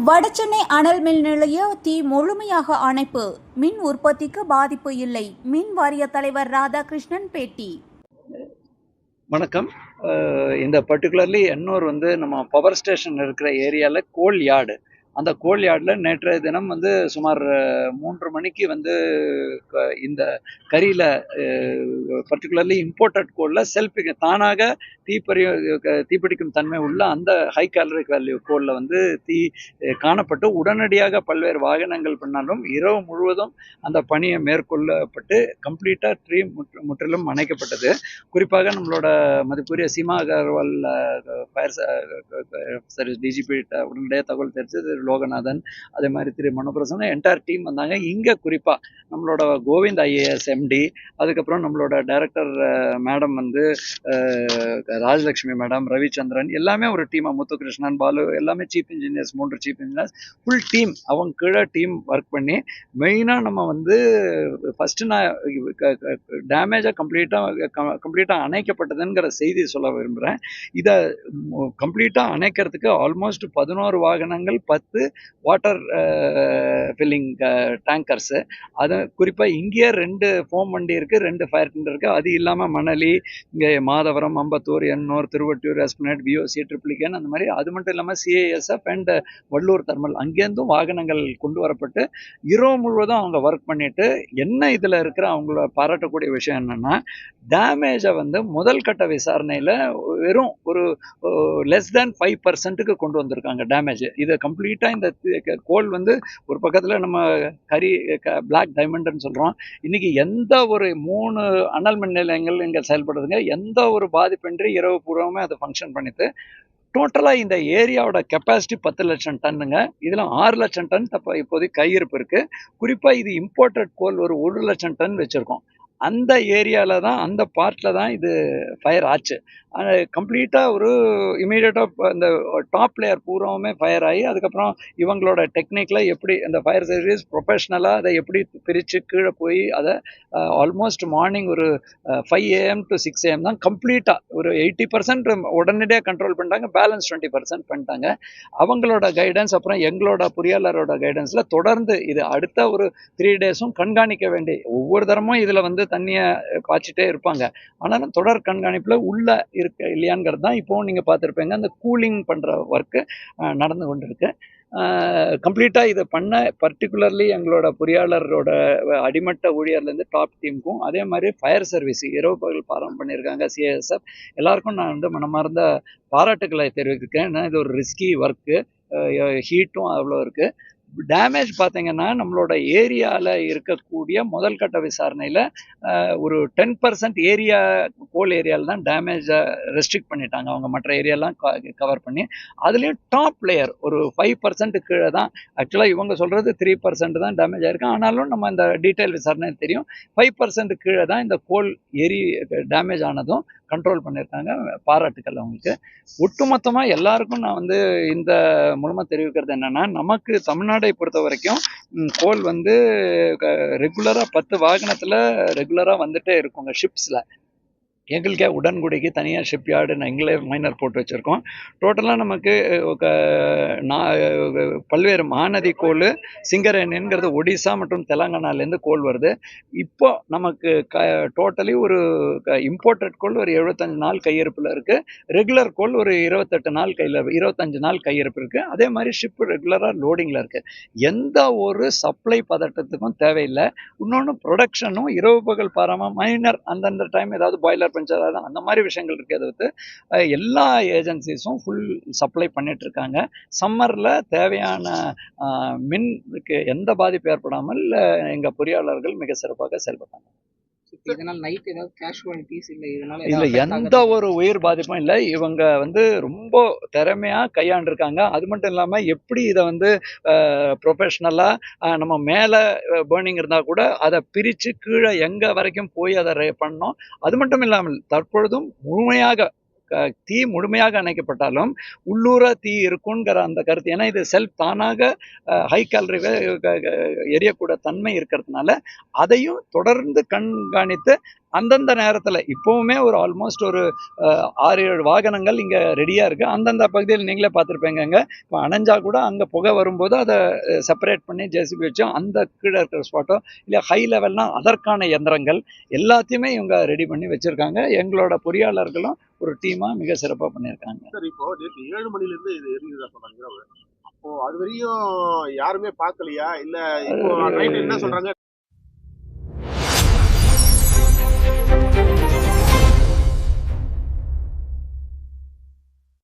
வடசென்னை அனல் மின் நிலைய தீ முழுமையாக அணைப்பு, மின் உற்பத்திக்கு பாதிப்பு இல்லை. மின் வாரிய தலைவர் ராதாகிருஷ்ணன் பேட்டி. வணக்கம். இந்த பர்டிகுலர்லி எண்ணூர் நம்ம பவர் ஸ்டேஷன் இருக்கிற ஏரியாவில் கோல் யார்டு, அந்த கோல் யார்டில் நேற்றைய தினம் சுமார் 3 மணிக்கு இந்த கரியில் பர்டிகுலர்லி இம்போர்ட்டட் கோலில் தானாக தீப்பிடிக்கும் தன்மை உள்ள அந்த ஹை கேலரிக் வேல்யூ கோலில் தீ காணப்பட்டு உடனடியாக பல்வேறு வாகனங்கள் பண்ணாலும் இரவு முழுவதும் அந்த பணியை மேற்கொள்ளப்பட்டு கம்ப்ளீட்டாக முற்றிலும் அணைக்கப்பட்டது. குறிப்பாக நம்மளோட மதிப்புரிய Seema Agarwal fire service DGP உடனடியாக தகவல் தெரிஞ்சு லோகநாதன், அதே மாதிரி திரு மனோபிரசன், என்டையர் டீம் வந்தாங்க. இங்கே குறிப்பாக நம்மளோட கோவிந்த் ஐஏஎஸ் எம்டி, அதுக்கப்புறம் நம்மளோட director madam Rajalakshmi madam, Ravichandran, எல்லாமே ஒரு டீமாக, முத்துகிருஷ்ணன், பாலு, எல்லாமே chief engineers, 3 chief engineers, full team, அவங்க கீழே டீம் ஒர்க் பண்ணி மெயினாக நம்ம ஃபஸ்ட்டு நான் டேமேஜாக கம்ப்ளீட்டாக அணைக்கப்பட்டதுங்கிற செய்தி சொல்ல விரும்புகிறேன். இதை கம்ப்ளீட்டாக அணைக்கிறதுக்கு ஆல்மோஸ்ட் 11 வாகனங்கள், 10 வாட்டர் ஃபில்லிங் டேங்கர்ஸு, அது குறிப்பாக இங்கேயே 2 ஃபோம் வண்டி இருக்குது, 2 ஃபயர் டெண்டர் இருக்குது. அது இல்லாமல் மணலி, இங்கே மாதவரம், அம்பத்தூர், எண்ணூர், திருவொற்றியூர், எஸ்பினேட், பிஓசி, ட்ரிப்ளிகேன், அந்த மாதிரி. அது மட்டும் இல்லாமல் சிஏஎஸ்எஃப் அண்ட் வள்ளூர் தெர்மல், அங்கேருந்தும் வாகனங்கள் கொண்டு வரப்பட்டு இரவு முழுவதும் அவங்க ஒர்க் பண்ணிட்டு, என்ன இதில் இருக்கிற அவங்கள பாராட்டக்கூடிய விஷயம் என்னென்னா, டேமேஜை முதல் கட்ட விசாரணையில் வெறும் ஒரு லெஸ் தேன் 5% கொண்டு வந்திருக்காங்க டேமேஜ். இதை கம்ப்ளீட்டாக இந்த கோல் ஒரு பக்கத்தில் நம்ம பிளாக் டைமண்ட்னு சொல்கிறோம். இன்றைக்கி எந்த ஒரு 3 அனல் மின் நிலையங்கள் இங்கே செயல்படுதுங்க, எந்த ஒரு பாதிப்பின்றி இரவு பூர்வமே அதை ஃபங்க்ஷன் பண்ணிட்டு டோட்டலாக இந்த ஏரியாவோட கெப்பாசிட்டி 10 லட்சம் டன்னுங்க. இதில் 6 லட்சம் டன் இப்போதைக்கு கையிருப்பு இருக்குது. குறிப்பாக இது இம்போர்ட்டட் கோல் ஒரு 1 லட்சம் டன் வச்சுருக்கோம். அந்த ஏரியாவில் தான், அந்த பார்ட்டில் தான் இது ஃபயர் ஆச்சு. கம்ப்ளீட்டாக ஒரு இமீடியட்டாக அந்த டாப் லேயர் பூராவுமே ஃபயர் ஆகி, அதுக்கப்புறம் இவங்களோட டெக்னிக்கில் எப்படி அந்த ஃபயர் சர்வீஸ் ப்ரொஃபஷ்னலாக அதை எப்படி பிரித்து கீழே போய் அதை ஆல்மோஸ்ட் மார்னிங் ஒரு 5 AM to 6 AM தான் கம்ப்ளீட்டாக ஒரு 80% உடனடியாக கண்ட்ரோல் பண்ணிட்டாங்க. பேலன்ஸ் 20% பண்ணிட்டாங்க. அவங்களோட கைடன்ஸ், அப்புறம் எங்களோட பொறியாளரோட கைடன்ஸில் தொடர்ந்து இது அடுத்த ஒரு 3 டேஸும் கண்காணிக்க வேண்டிய, ஒவ்வொரு தரமும் இதில் தண்ணியை பாய்ச்சிட்டே இருப்பாங்க. ஆனாலும் தொடர் கண்காணிப்பில் உள்ள இருக்கு இல்லையாங்கிறது தான் இப்போவும் நீங்கள் பார்த்துருப்பீங்க. அந்த கூலிங் பண்ணுற ஒர்க்கு நடந்து கொண்டு இருக்கு. கம்ப்ளீட்டாக இதை பண்ண பர்டிகுலர்லி எங்களோட பொறியாளரோட அடிமட்ட ஊழியர்லேருந்து டாப் டீமுக்கும், அதே மாதிரி ஃபயர் சர்வீஸ் இரவு பகல் பாரம் பண்ணியிருக்காங்க, சிஎஸ்எஃப், எல்லாருக்கும் நான் மனமார்ந்த பாராட்டுக்களை தெரிவிக்கிறேன். ஏன்னா இது ஒரு ரிஸ்கி ஒர்க்கு, ஹீட்டும் அவ்வளோ இருக்குது. டேமேஜ் பார்த்தீங்கன்னா நம்மளோட ஏரியாவில் இருக்கக்கூடிய முதல் கட்ட விசாரணையில் ஒரு 10% ஏரியா, கோல் ஏரியாவில் தான் டேமேஜை ரெஸ்ட்ரிக்ட் பண்ணிட்டாங்க அவங்க, மற்ற ஏரியாலாம் கவர் பண்ணி. அதுலேயும் டாப் லேயர் ஒரு 5% கீழே தான். ஆக்சுவலாக இவங்க சொல்கிறது 3% தான் டேமேஜ் ஆகிருக்கு. ஆனாலும் நம்ம இந்த டீட்டெயில் விசாரணை தெரியும், 5% கீழே தான் இந்த கோல் டேமேஜ் ஆனதும் கண்ட்ரோல் பண்ணியிருக்காங்க. பாராட்டுக்கள் அவங்களுக்கு. ஒட்டுமொத்தமாக எல்லாருக்கும் நான் இந்த மூலமாக தெரிவிக்கிறது என்னென்னா, நமக்கு தமிழ்நாடை பொறுத்த வரைக்கும் கோல் ரெகுலராக 10 வாகனத்தில் ரெகுலராக வந்துட்டே இருக்குங்க ஷிப்ஸில். எங்களுக்கே உடன்குடிக்கு தனியாக ஷிப்யார்டு எங்களே மைனர் போட்டு வச்சுருக்கோம். டோட்டலாக நமக்கு பல்வேறு மகாநதி கோல், சிங்கரேனிங்கிறது ஒடிசா மற்றும் தெலுங்கானாலேருந்து கோல் வருது. இப்போ நமக்கு டோட்டலி ஒரு இம்போர்ட்டட் கோல் ஒரு 75 நாள் கையிருப்பில் இருக்குது. ரெகுலர் கோல் ஒரு 28 நாள் 25 நாள் கையிருப்பு இருக்குது. அதே மாதிரி ஷிப் ரெகுலராக லோடிங்கில் இருக்குது. எந்த ஒரு சப்ளை பதட்டத்துக்கும் தேவையில்லை. இன்னொன்று ப்ரொடக்ஷனும் இரவு பகல் பாராமல் மைனர் அந்தந்த டைம் ஏதாவது பாய்லர் அந்த மாதிரி விஷயங்கள் இருக்கிறது எல்லா ஏஜென்சிஸும் ஃபுல் சப்ளை பண்ணிட்டு இருக்காங்க. சம்மரில் தேவையான மின்னுக்கு எந்த பாதிப்பு ஏற்படாமல் எங்கள் பொறியாளர்கள் மிக சிறப்பாக செயல்பட்டாங்க. இதுல எந்த ஒரு உயிர் பாதிப்பும் இல்லை. இவங்க ரொம்ப திறமையா கையாண்டிருக்காங்க. அது மட்டும் இல்லாம எப்படி இதை ப்ரொஃபஷனலா நம்ம மேல பேர்னிங் இருந்தா கூட அதை பிரிச்சு கீழே எங்க வரைக்கும் போய் அதை பண்ணோம். அது மட்டும் இல்லாமல் தற்பொழுதும் முழுமையாக தீ முழுமையாக அணைக்கப்பட்டாலும் உள்ளூர தீ இருக்குங்கிற அந்த கருத்து. ஏன்னா இது செல்ஃப் தானாக ஹை கேலரி எரியக்கூட தன்மை இருக்கிறதுனால அதையும் தொடர்ந்து கண்காணித்து அந்தந்த நேரத்தில் இப்போவுமே ஒரு ஆல்மோஸ்ட் ஒரு 6-7 வாகனங்கள் இங்கே ரெடியாக இருக்குது. அந்தந்த பகுதியில் நீங்களே பார்த்துருப்பீங்க. இப்போ அணைஞ்சா கூட அங்கே புகை வரும்போது அதை செப்பரேட் பண்ணி ஜேசிபி வச்சு அந்த கீழே இருக்கிற ஸ்பாட்டோ இல்லை ஹை லெவல்னா அதற்கான இயந்திரங்கள் எல்லாத்தையுமே இவங்க ரெடி பண்ணி வச்சுருக்காங்க. எங்களோட பொறியாளர்களும் ஒரு டீமாக மிக சிறப்பாக பண்ணியிருக்காங்க. சார் இப்போ நேற்று 7 மணில இருந்து இது எரியுதா சொன்னாங்க. அப்போ அது வரையும் யாருமே பார்க்கலையா? இல்ல இப்போ நைட் என்ன சொல்றாங்க?